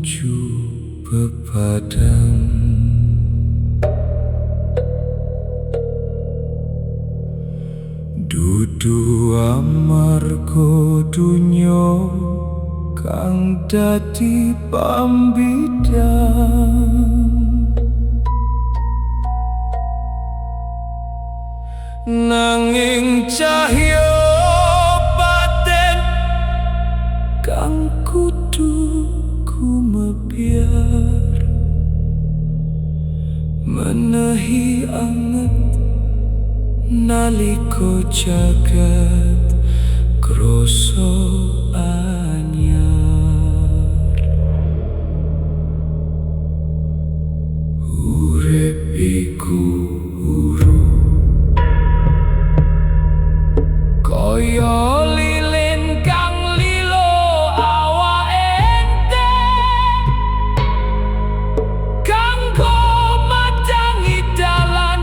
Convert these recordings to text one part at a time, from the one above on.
menuju pepadang. Dudu amarga dunya kang dadi pambidang, nanging cahya batin kang kudu gumebyar menehi anget nalika jagat krasa anyar. Urip iku kaya lilin kang lilo awake enteng, kanggo madangi dalan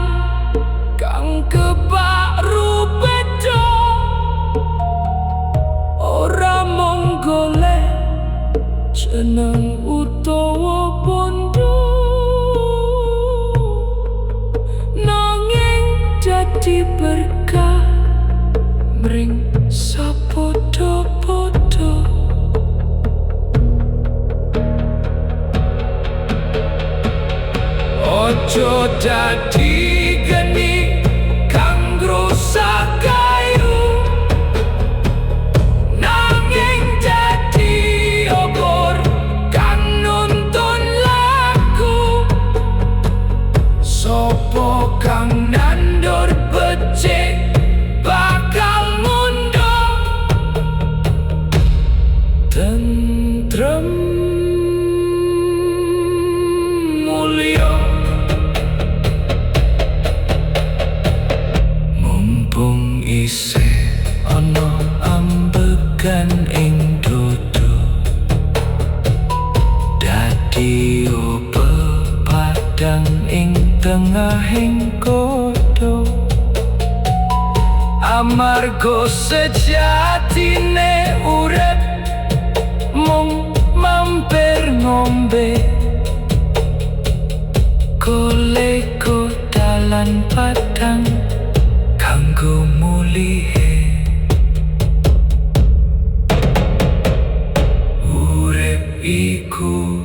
kang kebak rupedo. Ora mung golek jeneng utawa bondo, nanging dadi berkah mring sapodo-podo. Ojo dadi geni kang ngrusak kayu, nanging dadi obor kang nuntun laku. Sopo kang nandur becik bakal ngundang tentrem mulya. Mumpung isih ana ambegan ing dodo, dadi pepadang ing tengahing kodo. Amarga sejatine urip mung mampir ngombe, goleko dalan padang kanggo mulihe. Urip iku